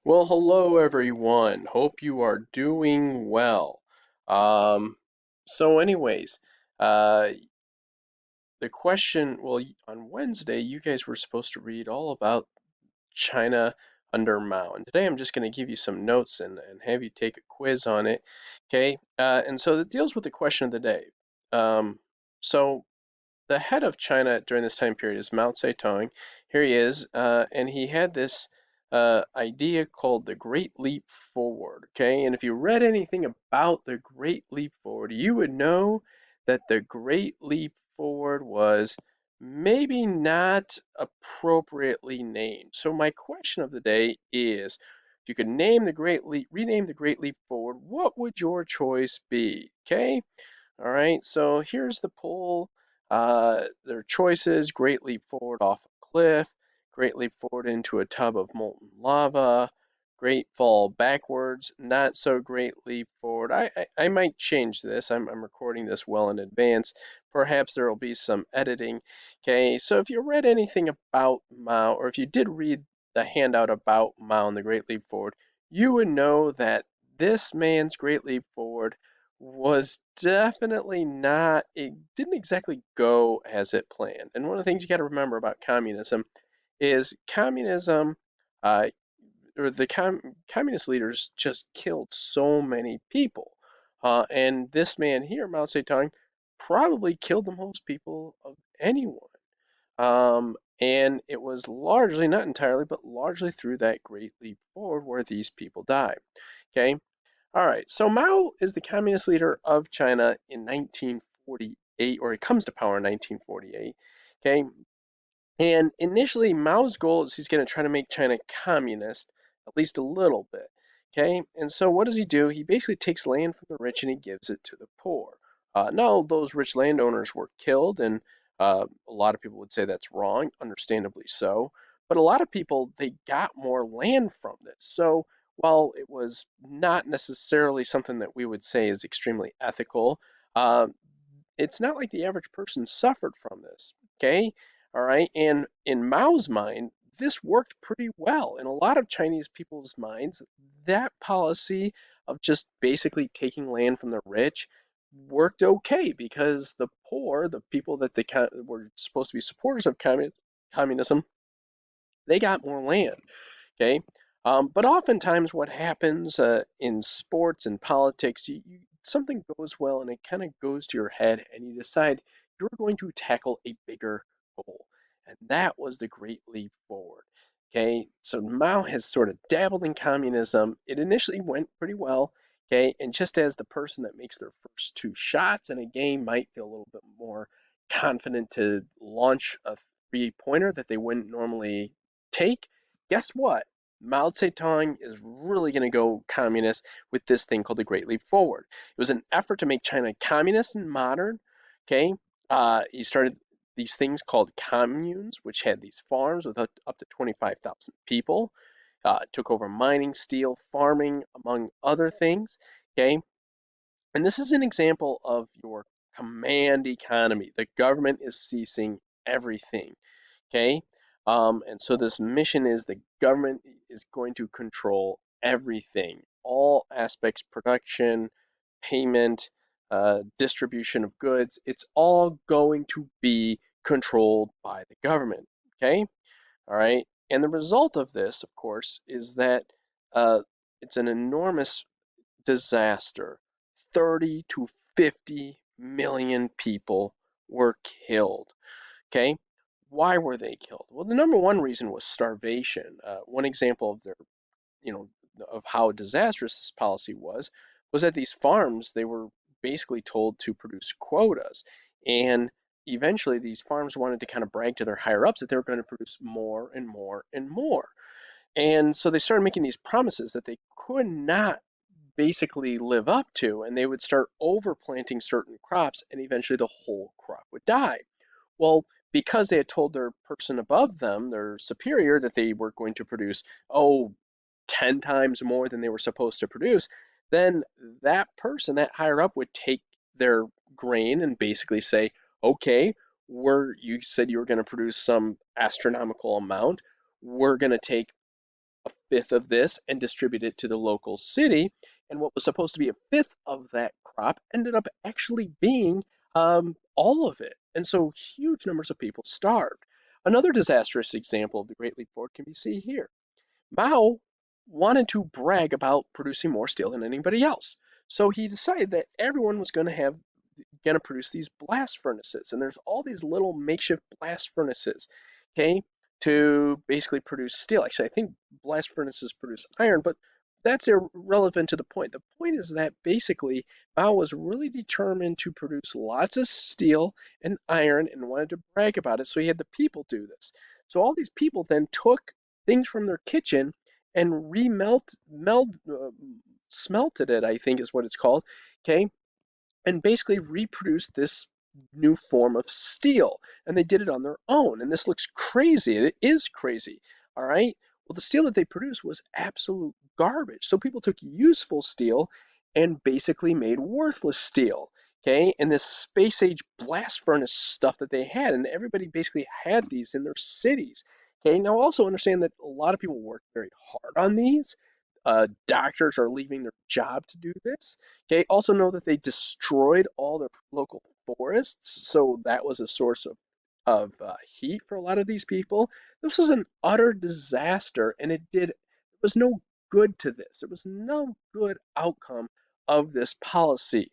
Well, hello everyone. Hope you are doing well. Um, so anyways, uh, the question, on Wednesday, you guys were supposed to read all about China under Mao. And today I'm just going to give you some notes and have you take a quiz on it. Okay? And so it deals with the question of the day. So the head of China during this time period is Mao Zedong. Here he is, and he had this idea called the Great Leap Forward. Okay, and if you read anything about the Great Leap Forward, you would know that the Great Leap Forward was maybe not appropriately named. So my question of the day is, if you could name the Great Leap, rename the Great Leap Forward, what would your choice be? Okay. All right, so here's the poll. Their choices: Great Leap Forward off a cliff, Great Leap Forward into a tub of molten lava, Great Fall backwards, Not So Great Leap Forward. I might change this. I'm recording this well in advance. Perhaps there will be some editing. Okay, so if you read anything about Mao, or if you did read the handout about Mao and the Great Leap Forward, you would know that this man's Great Leap Forward was definitely not, it didn't exactly go as it planned. And one of the things you got to remember about communism is communism, uh, or the communist leaders just killed so many people. And this man here, Mao Zedong, probably killed the most people of anyone. And it was largely, not entirely, but largely through that Great Leap Forward where these people died. Okay, all right, so Mao is the communist leader of China in 1948, or he comes to power in 1948. Okay, and initially Mao's goal is he's going to try to make China communist, at least a little bit. Okay, and so what does he do? He basically takes land from the rich and he gives it to the poor. Now, those rich landowners were killed, and a lot of people would say that's wrong, understandably so. But a lot of people, they got more land from this. So while it was not necessarily something that we would say is extremely ethical, uh, it's not like the average person suffered from this. Okay, all right. And in Mao's mind, this worked pretty well. In a lot of Chinese people's minds, that policy of just basically taking land from the rich worked okay because the poor, the people that they were supposed to be supporters of communism, they got more land. Okay. But oftentimes, what happens in sports and politics, something goes well and it kind of goes to your head, and you decide you're going to tackle a bigger goal. And that was the Great Leap Forward. Okay, so Mao has sort of dabbled in communism. It initially went pretty well. Okay, and just as the person that makes their first two shots in a game might feel a little bit more confident to launch a three-pointer that they wouldn't normally take, guess what? Mao Zedong is really going to go communist with this thing called the Great Leap Forward. It was an effort to make China communist and modern. Okay, he started these things called communes, which had these farms with up to 25,000 people. Took over mining, steel, farming, among other things. Okay, and this is an example of your command economy. The government is ceasing everything. Okay, and so this mission is the government is going to control everything, all aspects, production, payment, distribution of goods. It's all going to be controlled by the government. Okay, all right. And the result of this, of course, is that uh, it's an enormous disaster. 30 to 50 million people were killed. Okay, why were they killed? Well, the number one reason was starvation. One example of you know, of how disastrous this policy was that these farms, they were basically told to produce quotas, and eventually these farms wanted to kind of brag to their higher ups that they were going to produce more and more and more. And so they started making these promises that they could not basically live up to, and they would start overplanting certain crops, and eventually the whole crop would die. Well, because they had told their person above them, their superior, that they were going to produce, 10 times more than they were supposed to produce, then that person, that higher up, would take their grain and basically say, okay, you said you were going to produce some astronomical amount. We're going to take a fifth of this and distribute it to the local city. And what was supposed to be a fifth of that crop ended up actually being all of it. And so huge numbers of people starved. Another disastrous example of the Great Leap Forward can be seen here. Mao wanted to brag about producing more steel than anybody else. So he decided that everyone was going to produce these blast furnaces, and there's all these little makeshift blast furnaces, okay, to basically produce steel. Actually, I think blast furnaces produce iron, but that's irrelevant to the point. The point is that basically Mao was really determined to produce lots of steel and iron and wanted to brag about it, so he had the people do this. So all these people then took things from their kitchen and smelted it, I think is what it's called, okay, and basically reproduced this new form of steel. And they did it on their own. And this looks crazy. It is crazy. All right. Well, the steel that they produced was absolute garbage. So people took useful steel and basically made worthless steel. Okay. And this space age blast furnace stuff that they had, and everybody basically had these in their cities. Okay. Now, also understand that a lot of people worked very hard on these. Doctors are leaving their job to do this. Okay, also know that they destroyed all their local forests, so that was a source of heat for a lot of these people. This was an utter disaster, and there was no good to this. There was no good outcome of this policy.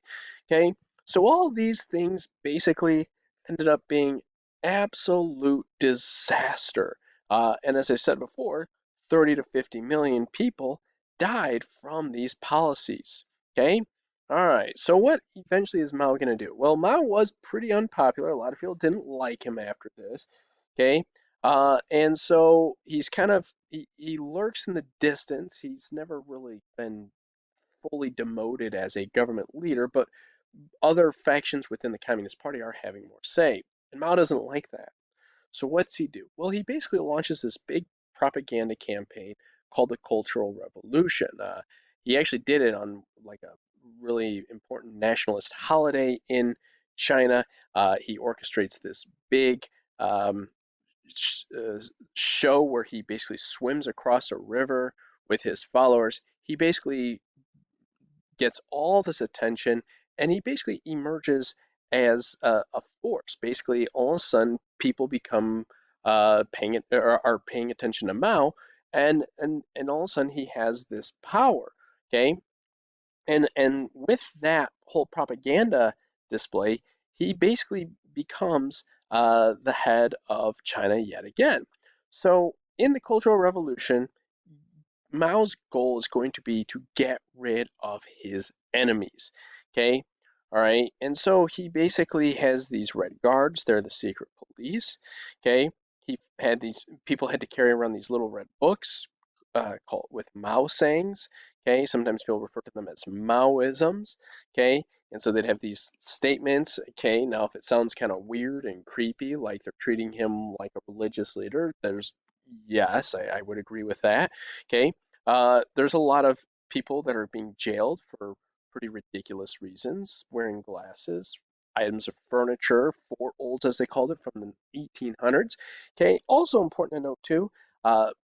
Okay, so all these things basically ended up being absolute disaster. And as I said before, 30 to 50 million people died from these policies. Okay, all right, so what eventually is Mao going to do? Well, Mao was pretty unpopular. A lot of people didn't like him after this. Okay, and so he lurks in the distance. He's never really been fully demoted as a government leader, but other factions within the Communist Party are having more say. And Mao doesn't like that. So what's he do? Well, he basically launches this big propaganda campaign called the Cultural Revolution. He actually did it on like a really important nationalist holiday in China. He orchestrates this big um, sh- uh, show where he basically swims across a river with his followers. He basically gets all this attention, and he basically emerges as a force. Basically, all of a sudden, people become are paying attention to Mao, and all of a sudden he has this power. Okay, and with that whole propaganda display, he basically becomes the head of China yet again. So in the Cultural Revolution, Mao's goal is going to be to get rid of his enemies. Okay? All right. And so he basically has these red guards. They're the secret police. Okay? He had these people had to carry around these little red books called with Mao sayings. Okay? Sometimes people refer to them as Maoisms. Okay? And so they'd have these statements. Okay, now if it sounds kind of weird and creepy, like they're treating him like a religious leader, yes, I would agree with that. Okay, there's a lot of people that are being jailed for pretty ridiculous reasons, wearing glasses, items of furniture, for olds as they called it, from the 1800s. Okay, also important to note too,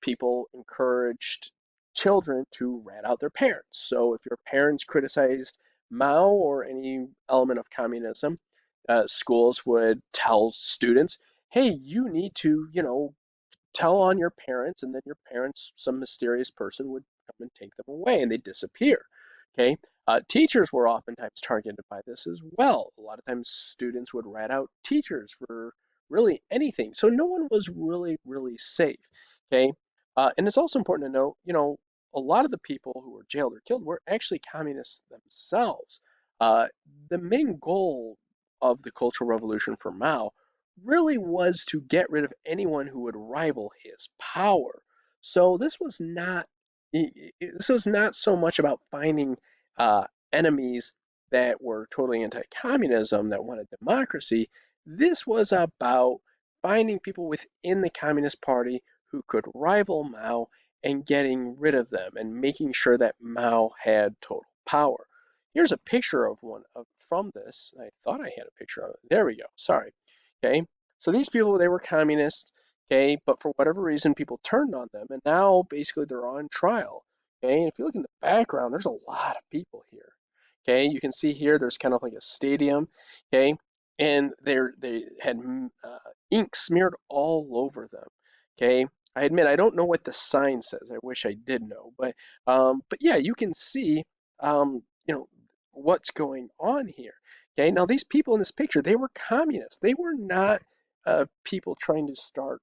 people encouraged children to rat out their parents. So if your parents criticized Mao or any element of communism, schools would tell students, hey, you need to, tell on your parents, and then your parents, some mysterious person would come and take them away, and they disappear. Okay, teachers were oftentimes targeted by this as well. A lot of times, students would rat out teachers for really anything, so no one was really safe. Okay, and it's also important to note, a lot of the people who were jailed or killed were actually communists themselves. Uh, the main goal of the Cultural Revolution for Mao really was to get rid of anyone who would rival his power. So this was not so much about finding enemies that were totally anti-communism that wanted democracy. This was about finding people within the Communist Party who could rival Mao and getting rid of them and making sure that Mao had total power. Here's a picture of from this. I thought I had a picture of it. There we go. Sorry. Okay. So these people, they were communists. okay? But for whatever reason, people turned on them, and now basically they're on trial, okay? And if you look in the background, there's a lot of people here, okay? You can see here there's kind of like a stadium, okay? And they had ink smeared all over them, okay? I admit I don't know what the sign says. I wish I did know, but yeah, you can see you know what's going on here. Okay, now these people in this picture, they were communists. They were not people trying to start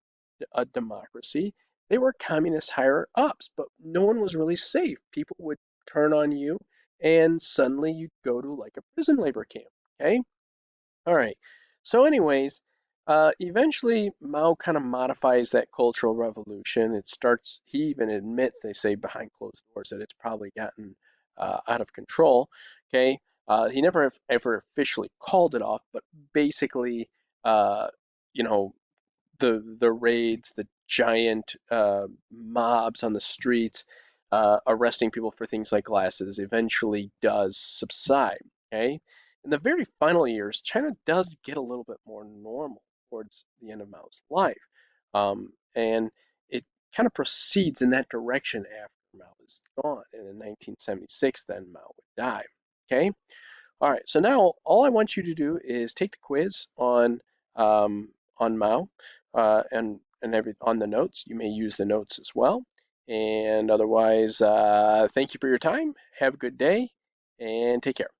a democracy. They were communist higher ups, but no one was really safe. People would turn on you, and suddenly you'd go to like a prison labor camp. Okay, all right. So, anyways, eventually Mao kind of modifies that Cultural Revolution. It starts, he even admits, they say behind closed doors, that it's probably gotten out of control. Okay. He never ever officially called it off, but basically, uh, you know, the raids, the giant mobs on the streets, arresting people for things like glasses, eventually does subside. Okay, in the very final years, China does get a little bit more normal towards the end of Mao's life, and it kind of proceeds in that direction after Mao is gone. And in 1976, then Mao would die. Okay, all right, so now all I want you to do is take the quiz on Mao and every on the notes. You may use the notes as well. And otherwise, thank you for your time. Have a good day and take care.